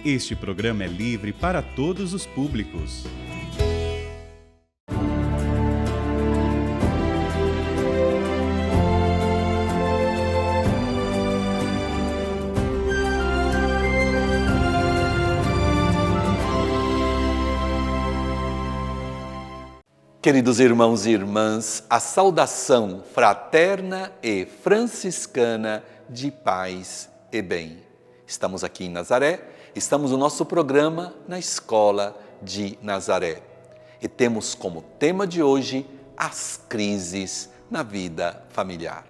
Este programa é livre para todos os públicos. Queridos irmãos e irmãs, a saudação fraterna e franciscana de paz e bem. Estamos aqui em Nazaré, estamos no nosso programa na Escola de Nazaré. E temos como tema de hoje as crises na vida familiar.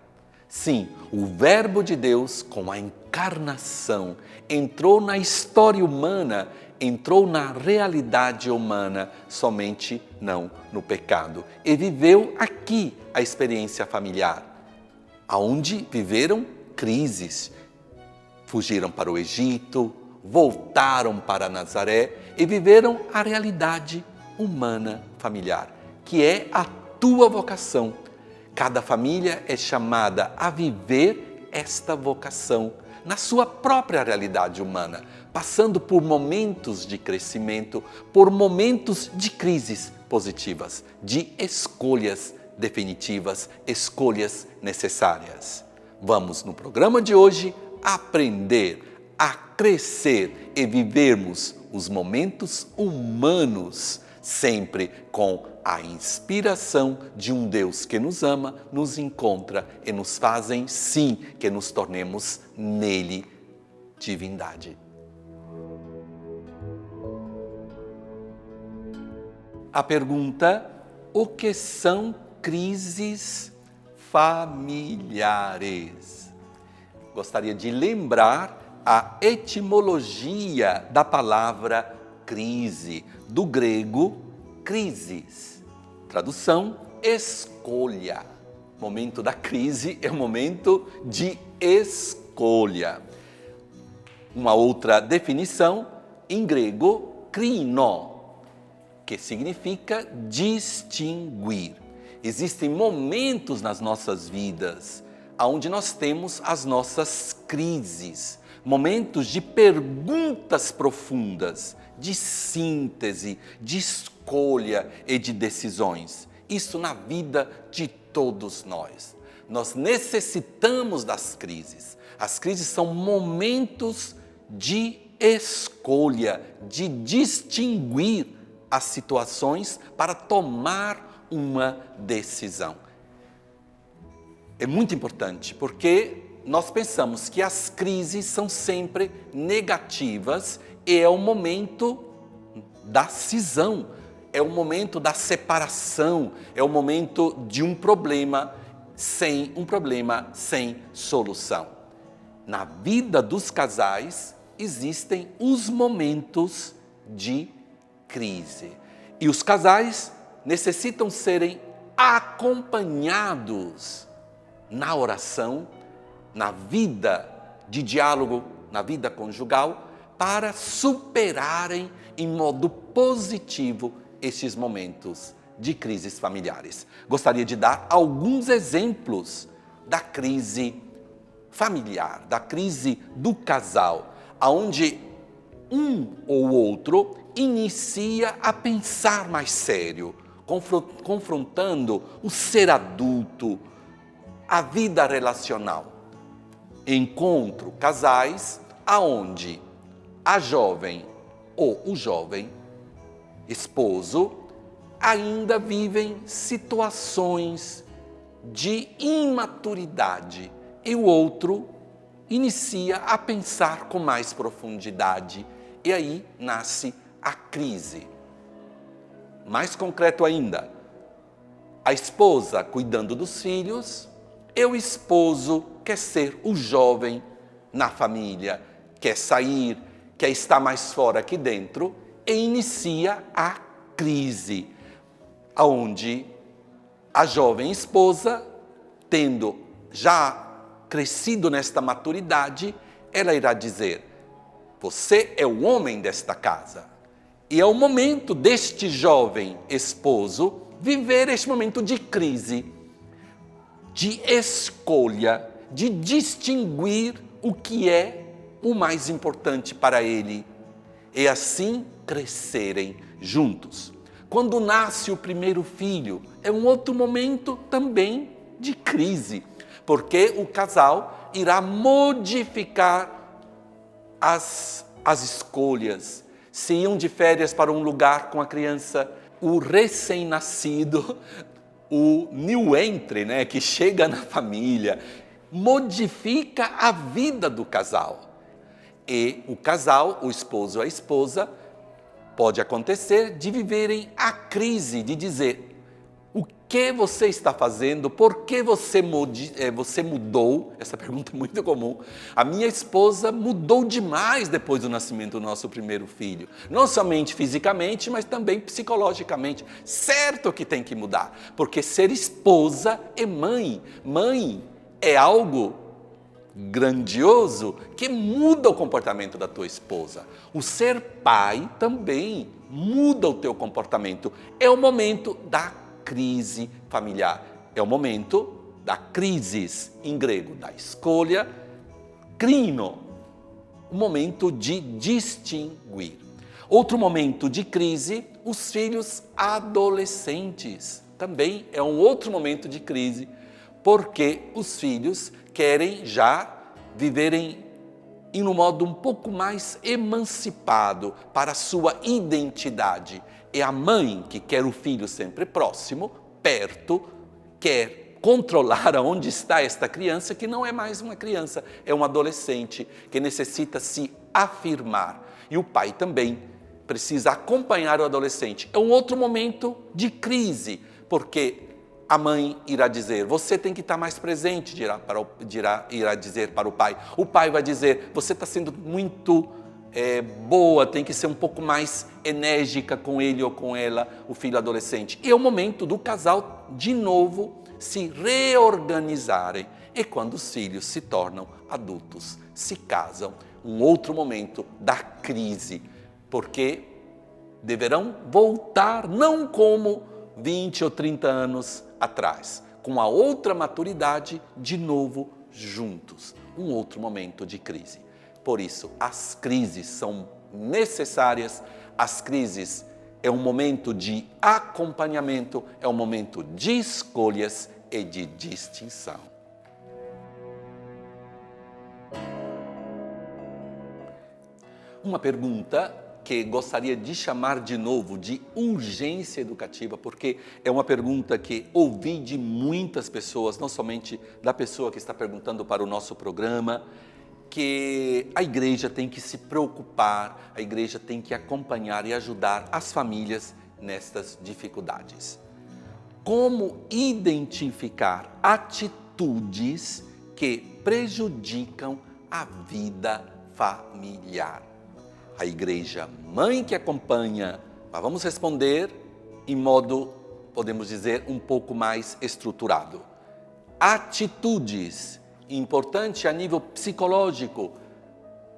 Sim, o Verbo de Deus, com a encarnação, entrou na história humana, entrou na realidade humana, somente não no pecado. E viveu aqui a experiência familiar, onde viveram crises. Fugiram para o Egito, voltaram para Nazaré e viveram a realidade humana familiar, que é a tua vocação. Cada família é chamada a viver esta vocação na sua própria realidade humana, passando por momentos de crescimento, por momentos de crises positivas, de escolhas definitivas, escolhas necessárias. Vamos, no programa de hoje, aprender a crescer e vivermos os momentos humanos, sempre com a inspiração de um Deus que nos ama, nos encontra e nos fazem, sim, que nos tornemos nele divindade. A pergunta: o que são crises familiares? Gostaria de lembrar a etimologia da palavra crise, do grego crisis. Tradução: escolha. O momento da crise é o momento de escolha. Uma outra definição, em grego, krino, que significa distinguir. Existem momentos nas nossas vidas onde nós temos as nossas crises, momentos de perguntas profundas, de síntese, de escolha e de decisões. Isso na vida de todos nós. Nós necessitamos das crises. As crises são momentos de escolha, de distinguir as situações para tomar uma decisão. É muito importante porque nós pensamos que as crises são sempre negativas e é o momento da cisão, é o momento da separação, é o momento de um problema sem solução. Na vida dos casais existem os momentos de crise. E os casais necessitam serem acompanhados na oração, na vida de diálogo, na vida conjugal, para superarem em modo positivo estes momentos de crises familiares. Gostaria de dar alguns exemplos da crise familiar, da crise do casal, onde um ou outro inicia a pensar mais sério, confrontando o ser adulto, a vida relacional. Encontro casais aonde a jovem ou o jovem esposo ainda vivem situações de imaturidade e o outro inicia a pensar com mais profundidade e aí nasce a crise. Mais concreto ainda, a esposa cuidando dos filhos e o esposo quer ser o jovem na família, quer sair, quer estar mais fora que dentro e inicia a crise, onde a jovem esposa, tendo já crescido nesta maturidade, ela irá dizer: você é o homem desta casa. E é o momento deste jovem esposo viver este momento de crise, de escolha, de distinguir o que é o mais importante para ele e assim crescerem juntos. Quando nasce o primeiro filho, é um outro momento também de crise, porque o casal irá modificar as escolhas. Se iam de férias para um lugar com a criança, o recém-nascido, o new entry, né, que chega na família, modifica a vida do casal. E o casal, o esposo e a esposa, pode acontecer de viverem a crise, de dizer: o que você está fazendo? Por que você mudou? Essa pergunta é muito comum. A minha esposa mudou demais depois do nascimento do nosso primeiro filho. Não somente fisicamente, mas também psicologicamente. Certo que tem que mudar, porque ser esposa é mãe. Mãe é algo grandioso que muda o comportamento da tua esposa. O ser pai também muda o teu comportamento. É o momento da crise familiar. É o momento da crisis, em grego, da escolha, krino, o momento de distinguir. Outro momento de crise, os filhos adolescentes. Também é um outro momento de crise, porque os filhos querem já viverem em um modo um pouco mais emancipado para a sua identidade. É a mãe que quer o filho sempre próximo, perto, quer controlar aonde está esta criança, que não é mais uma criança, é um adolescente que necessita se afirmar. E o pai também precisa acompanhar o adolescente. É um outro momento de crise, porque a mãe irá dizer: você tem que estar mais presente, irá dizer para o pai. O pai vai dizer: você está sendo muito boa, tem que ser um pouco mais enérgica com ele ou com ela, o filho adolescente. E é o momento do casal, de novo, se reorganizarem. E quando os filhos se tornam adultos, se casam, um outro momento da crise, porque deverão voltar não como 20 ou 30 anos atrás, com a outra maturidade, de novo juntos. Um outro momento de crise. Por isso, as crises são necessárias, as crises é um momento de acompanhamento, é um momento de escolhas e de distinção. Uma pergunta que gostaria de chamar de novo de urgência educativa, porque é uma pergunta que ouvi de muitas pessoas, não somente da pessoa que está perguntando para o nosso programa, que a igreja tem que se preocupar, a igreja tem que acompanhar e ajudar as famílias nestas dificuldades. Como identificar atitudes que prejudicam a vida familiar? A igreja mãe que acompanha, mas vamos responder em modo, podemos dizer, um pouco mais estruturado. Atitudes, importante a nível psicológico,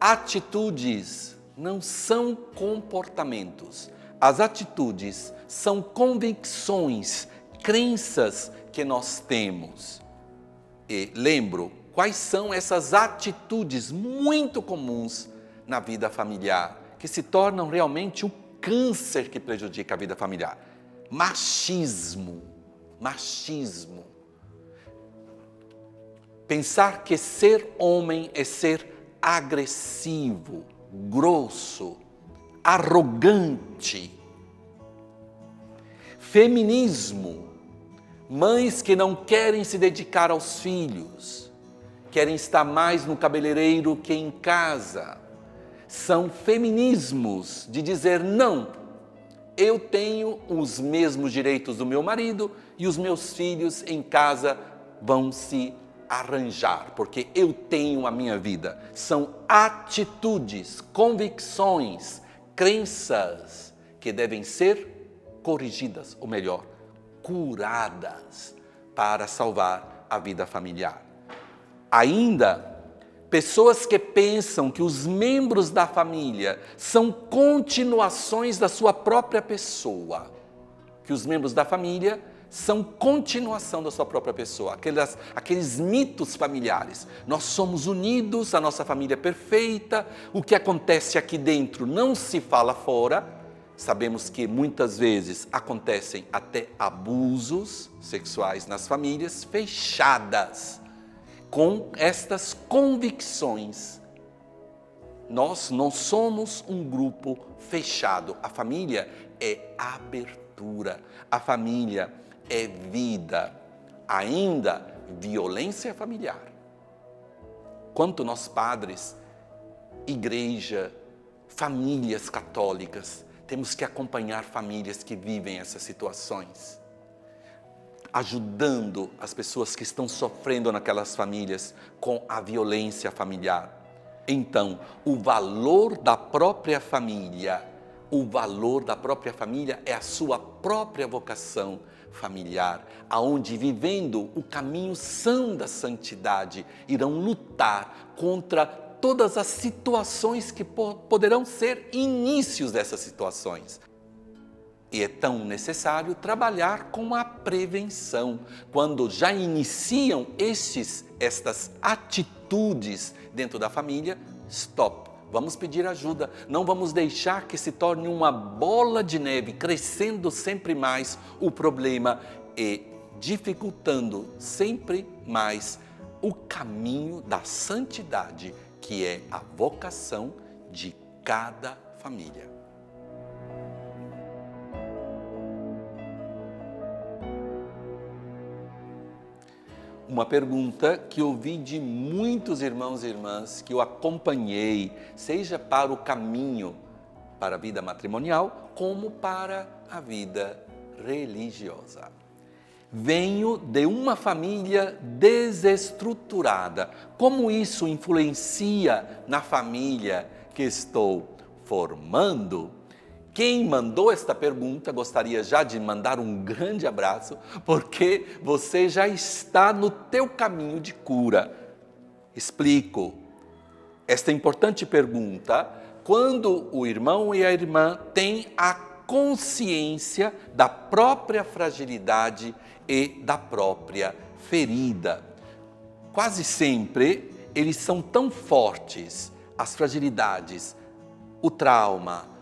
atitudes não são comportamentos. As atitudes são convicções, crenças que nós temos. E lembro, quais são essas atitudes muito comuns na vida familiar, que se tornam realmente um câncer que prejudica a vida familiar? Machismo. Pensar que ser homem é ser agressivo, grosso, arrogante. Feminismo. Mães que não querem se dedicar aos filhos, querem estar mais no cabeleireiro que em casa. São feminismos de dizer: não, eu tenho os mesmos direitos do meu marido e os meus filhos em casa vão se arranjar, porque eu tenho a minha vida. São atitudes, convicções, crenças que devem ser corrigidas, ou melhor, curadas para salvar a vida familiar. Ainda, pessoas que pensam que os membros da família são continuações da sua própria pessoa, que os membros da família são continuação da sua própria pessoa, aqueles mitos familiares. Nós somos unidos, a nossa família é perfeita, o que acontece aqui dentro não se fala fora. Sabemos que muitas vezes acontecem até abusos sexuais nas famílias fechadas, com estas convicções. Nós não somos um grupo fechado. A família é abertura, a família é vida. Ainda, violência familiar. Quanto nós padres, igreja, famílias católicas, temos que acompanhar famílias que vivem essas situações, ajudando as pessoas que estão sofrendo naquelas famílias com a violência familiar. Então, o valor da própria família é a sua própria vocação familiar, aonde vivendo o caminho são da santidade, irão lutar contra todas as situações que poderão ser inícios dessas situações. E é tão necessário trabalhar com a prevenção. Quando já iniciam estas atitudes dentro da família, stop, vamos pedir ajuda. Não vamos deixar que se torne uma bola de neve, crescendo sempre mais o problema e dificultando sempre mais o caminho da santidade, que é a vocação de cada família. Uma pergunta que ouvi de muitos irmãos e irmãs que eu acompanhei, seja para o caminho para a vida matrimonial, como para a vida religiosa. Venho de uma família desestruturada. Como isso influencia na família que estou formando? Quem mandou esta pergunta, gostaria já de mandar um grande abraço, porque você já está no teu caminho de cura. Explico. Esta importante pergunta, quando o irmão e a irmã têm a consciência da própria fragilidade e da própria ferida. Quase sempre, eles são tão fortes, as fragilidades, o trauma,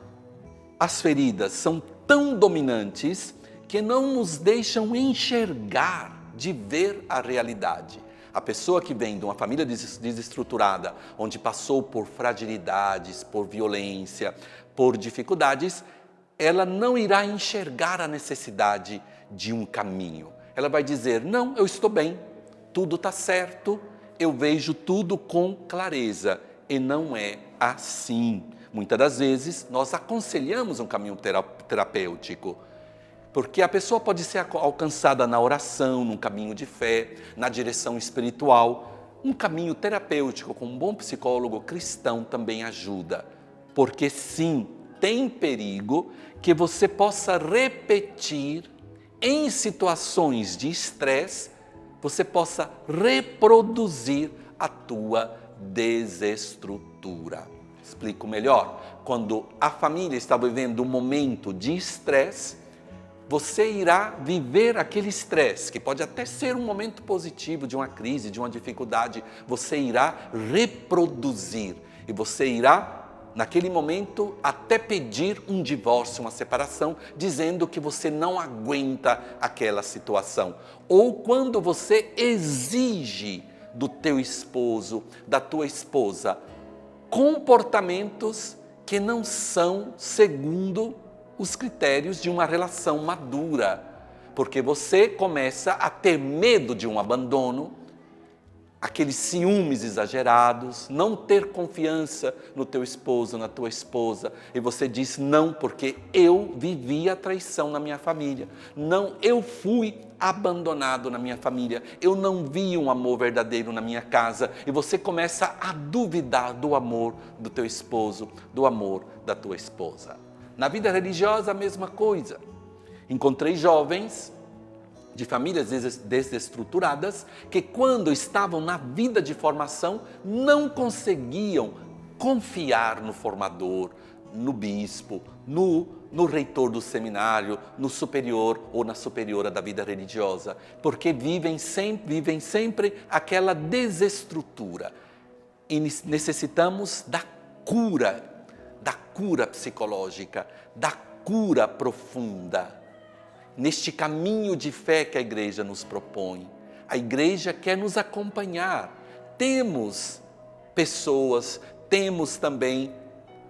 as feridas são tão dominantes que não nos deixam enxergar, de ver a realidade. A pessoa que vem de uma família desestruturada, onde passou por fragilidades, por violência, por dificuldades, ela não irá enxergar a necessidade de um caminho. Ela vai dizer, não, eu estou bem, tudo está certo, eu vejo tudo com clareza. E não é assim. Muitas das vezes, nós aconselhamos um caminho terapêutico, porque a pessoa pode ser alcançada na oração, num caminho de fé, na direção espiritual. Um caminho terapêutico com um bom psicólogo cristão também ajuda, porque sim, tem perigo que você possa repetir em situações de estresse, você possa reproduzir a tua desestrutura. Explico melhor. Quando a família está vivendo um momento de estresse, você irá viver aquele estresse, que pode até ser um momento positivo, de uma crise, de uma dificuldade, você irá reproduzir e você irá, naquele momento, até pedir um divórcio, uma separação, dizendo que você não aguenta aquela situação. Ou quando você exige do teu esposo, da tua esposa, comportamentos que não são segundo os critérios de uma relação madura, porque você começa a ter medo de um abandono, aqueles ciúmes exagerados, não ter confiança no teu esposo, na tua esposa, e você diz não, porque eu vivi a traição na minha família, não, eu fui abandonado na minha família, eu não vi um amor verdadeiro na minha casa, e você começa a duvidar do amor do teu esposo, do amor da tua esposa. Na vida religiosa, a mesma coisa. Encontrei jovens de famílias desestruturadas que, quando estavam na vida de formação, não conseguiam confiar no formador, no bispo, no no reitor do seminário, no superior ou na superiora da vida religiosa, porque vivem sempre aquela desestrutura. E necessitamos da cura psicológica, da cura profunda. Neste caminho de fé que a igreja nos propõe, a igreja quer nos acompanhar. Temos pessoas, temos também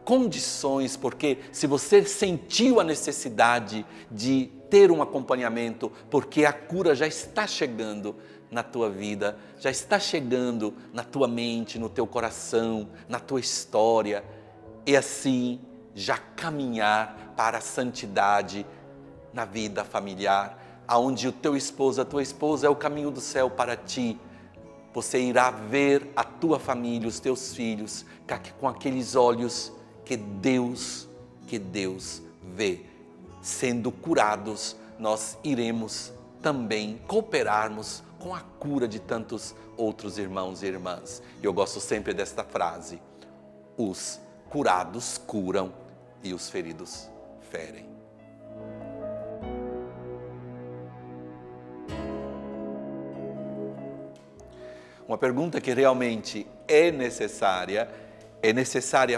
condições, porque se você sentiu a necessidade de ter um acompanhamento, porque a cura já está chegando na tua vida, já está chegando na tua mente, no teu coração, na tua história, e assim já caminhar para a santidade na vida familiar, aonde o teu esposo, a tua esposa é o caminho do céu para ti. Você irá ver a tua família, os teus filhos, com aqueles olhos que Deus vê. Sendo curados, nós iremos também cooperarmos com a cura de tantos outros irmãos e irmãs. Eu gosto sempre desta frase: os curados curam e os feridos ferem. Uma pergunta que realmente é necessária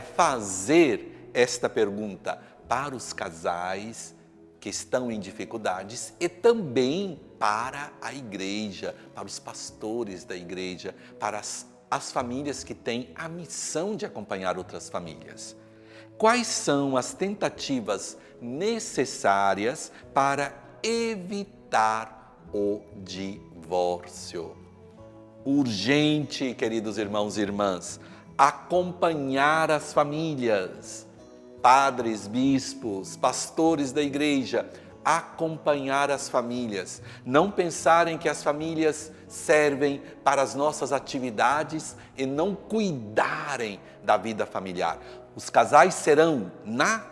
fazer esta pergunta para os casais que estão em dificuldades e também para a igreja, para os pastores da igreja, para as famílias que têm a missão de acompanhar outras famílias. Quais são as tentativas necessárias para evitar o divórcio? Urgente, queridos irmãos e irmãs, acompanhar as famílias, padres, bispos, pastores da igreja, acompanhar as famílias. Não pensarem que as famílias servem para as nossas atividades e não cuidarem da vida familiar. Os casais serão na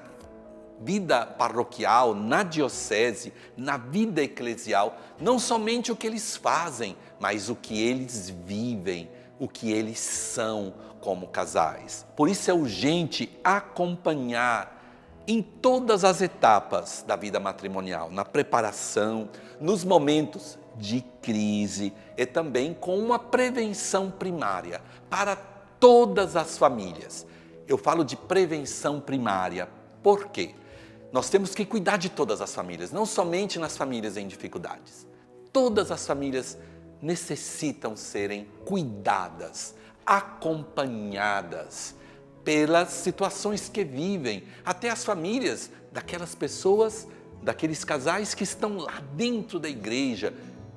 vida paroquial, na diocese, na vida eclesial, não somente o que eles fazem, mas o que eles vivem, o que eles são como casais. Por isso é urgente acompanhar em todas as etapas da vida matrimonial, na preparação, nos momentos de crise e também com uma prevenção primária para todas as famílias. Eu falo de prevenção primária, por quê? Nós temos que cuidar de todas as famílias, não somente nas famílias em dificuldades. Todas as famílias necessitam serem cuidadas, acompanhadas pelas situações que vivem, até as famílias daquelas pessoas, daqueles casais que estão lá dentro da igreja,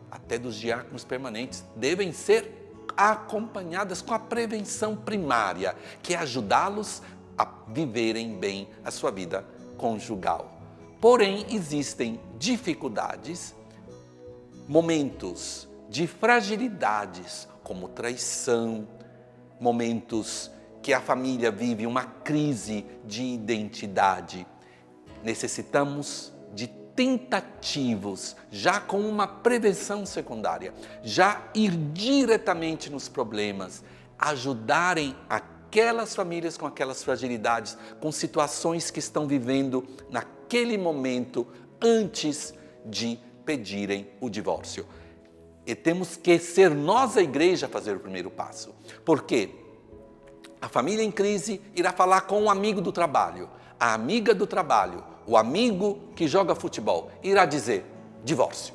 até dos diáconos permanentes, devem ser acompanhadas com a prevenção primária, que é ajudá-los a viverem bem a sua vida conjugal. Porém, existem dificuldades, momentos de fragilidades, como traição, momentos que a família vive uma crise de identidade. Necessitamos de tentativos, já com uma prevenção secundária, já ir diretamente nos problemas, ajudarem aquelas famílias com aquelas fragilidades, com situações que estão vivendo naquele momento antes de pedirem o divórcio. E temos que ser nós, a igreja, a fazer o primeiro passo. Por quê? A família em crise irá falar com um amigo do trabalho, a amiga do trabalho, o amigo que joga futebol, irá dizer: divórcio.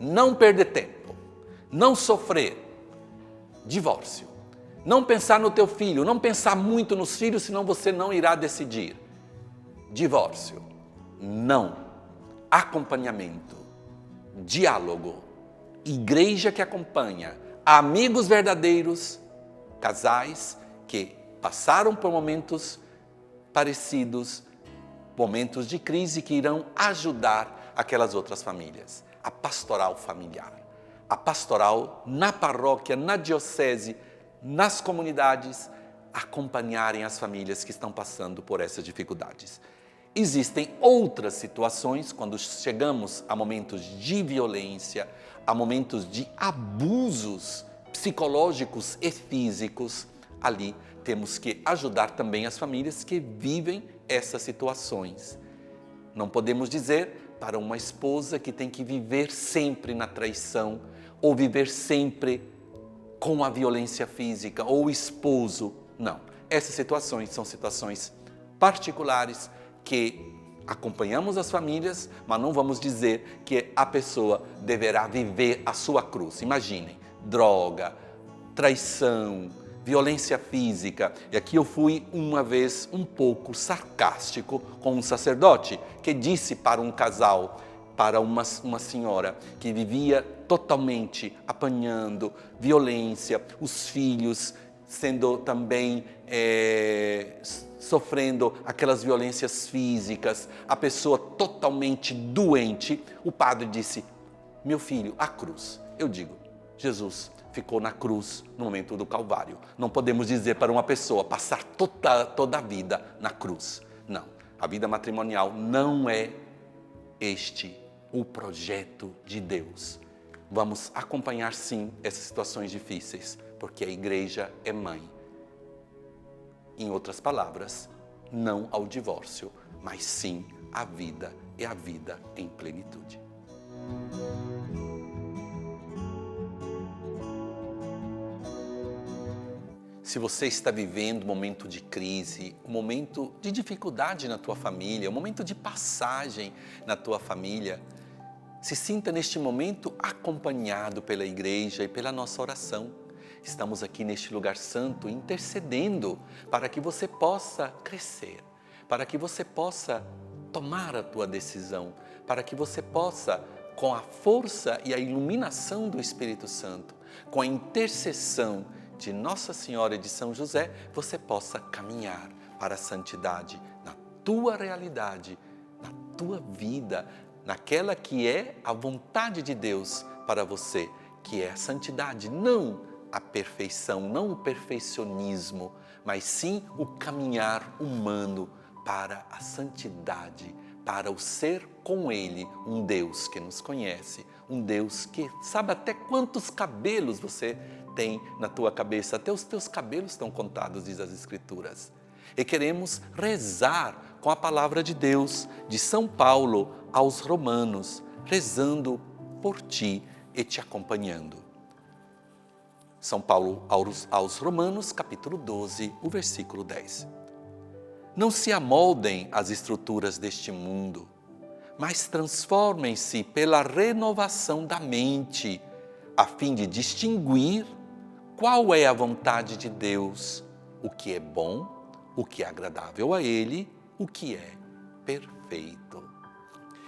Não perder tempo, não sofrer, divórcio. Não pensar no teu filho, não pensar muito nos filhos, senão você não irá decidir. Divórcio. Não. Acompanhamento, diálogo, igreja que acompanha, amigos verdadeiros, casais que passaram por momentos parecidos, momentos de crise que irão ajudar aquelas outras famílias. A pastoral familiar, a pastoral na paróquia, na diocese, nas comunidades, acompanharem as famílias que estão passando por essas dificuldades. Existem outras situações, quando chegamos a momentos de violência, a momentos de abusos psicológicos e físicos, Ali temos que ajudar também as famílias que vivem essas situações. Não podemos dizer para uma esposa que tem que viver sempre na traição ou viver sempre com a violência física, ou o esposo. Não, essas situações são situações particulares que acompanhamos as famílias, mas não vamos dizer que a pessoa deverá viver a sua cruz. Imaginem, droga, traição, violência física. E aqui eu fui uma vez um pouco sarcástico com um sacerdote que disse para um casal, para uma senhora que vivia totalmente apanhando, violência, os filhos sendo também sofrendo aquelas violências físicas, a pessoa totalmente doente. O padre disse: meu filho, a cruz. Eu digo, Jesus ficou na cruz no momento do Calvário. Não podemos dizer para uma pessoa passar toda a vida na cruz. Não, a vida matrimonial não é o projeto de Deus. Vamos acompanhar sim essas situações difíceis, porque a igreja é mãe. Em outras palavras, não ao divórcio, mas sim à vida, e a vida em plenitude. Se você está vivendo um momento de crise, um momento de dificuldade na tua família, um momento de passagem na tua família, se sinta neste momento acompanhado pela igreja e pela nossa oração. Estamos aqui neste lugar santo intercedendo para que você possa crescer, para que você possa tomar a tua decisão, para que você possa, com a força e a iluminação do Espírito Santo, com a intercessão de Nossa Senhora e de São José, você possa caminhar para a santidade na tua realidade, na tua vida, naquela que é a vontade de Deus para você, que é a santidade, não a perfeição, não o perfeccionismo, mas sim o caminhar humano para a santidade, para o ser com Ele, um Deus que nos conhece, um Deus que sabe até quantos cabelos você tem na tua cabeça, até os teus cabelos estão contados, diz as Escrituras. E queremos rezar com a palavra de Deus, de São Paulo aos Romanos, rezando por ti e te acompanhando. São Paulo aos Romanos, capítulo 12, o versículo 10. Não se amoldem às estruturas deste mundo, mas transformem-se pela renovação da mente, a fim de distinguir qual é a vontade de Deus, o que é bom, o que é agradável a Ele, o que é perfeito.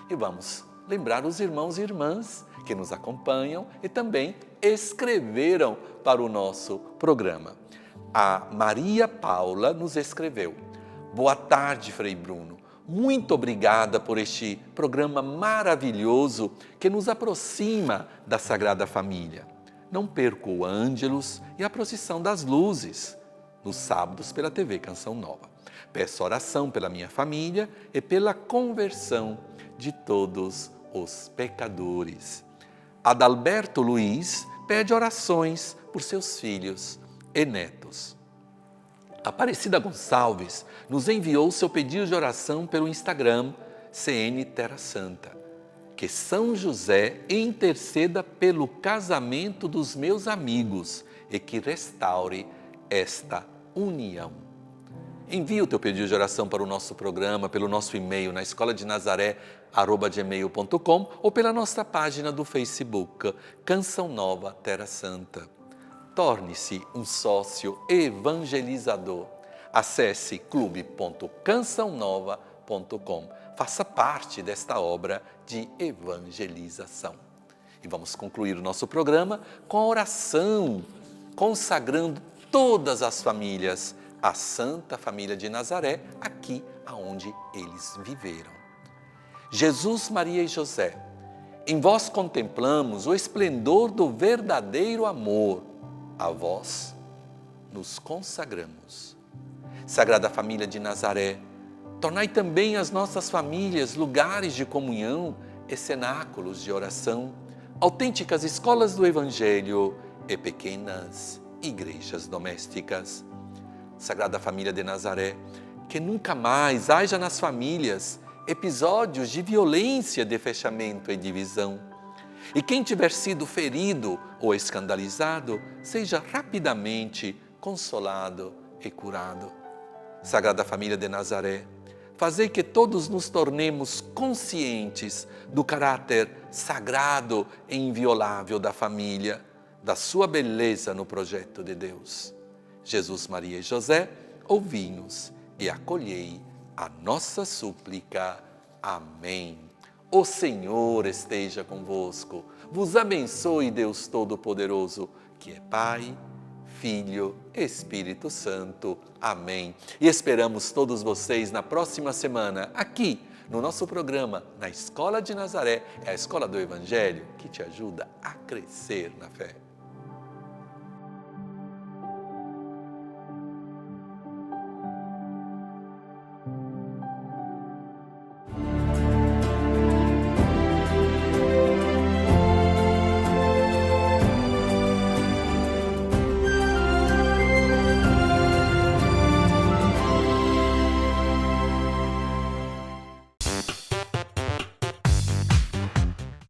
E vamos lembrar os irmãos e irmãs que nos acompanham e também escreveram para o nosso programa. A Maria Paula nos escreveu: boa tarde, Frei Bruno. Muito obrigada por este programa maravilhoso que nos aproxima da Sagrada Família. Não perco o Ângelus e a procissão das luzes, nos sábados pela TV Canção Nova. Peço oração pela minha família e pela conversão de todos os pecadores. Adalberto Luiz pede orações por seus filhos e netos. Aparecida Gonçalves nos enviou seu pedido de oração pelo Instagram CN Terra Santa. Que São José interceda pelo casamento dos meus amigos e que restaure esta união. Envie o teu pedido de oração para o nosso programa, pelo nosso e-mail na escoladinazaré@gmail.com ou pela nossa página do Facebook, Canção Nova Terra Santa. Torne-se um sócio evangelizador. Acesse clube.cançãonova.com. Faça parte desta obra de evangelização. E vamos concluir o nosso programa com a oração, consagrando todas as famílias à Santa Família de Nazaré, aqui aonde eles viveram. Jesus, Maria e José, em vós contemplamos o esplendor do verdadeiro amor. A vós nos consagramos. Sagrada Família de Nazaré, tornai também as nossas famílias lugares de comunhão e cenáculos de oração, autênticas escolas do Evangelho e pequenas igrejas domésticas. Sagrada Família de Nazaré, que nunca mais haja nas famílias episódios de violência, de fechamento e divisão. E quem tiver sido ferido ou escandalizado, seja rapidamente consolado e curado. Sagrada Família de Nazaré, fazei que todos nos tornemos conscientes do caráter sagrado e inviolável da família, da sua beleza no projeto de Deus. Jesus, Maria e José, ouvi-nos e acolhei a nossa súplica. Amém. O Senhor esteja convosco, vos abençoe Deus Todo-Poderoso, que é Pai, Filho, Espírito Santo. Amém. E esperamos todos vocês na próxima semana, aqui no nosso programa, na Escola de Nazaré, é a Escola do Evangelho, que te ajuda a crescer na fé.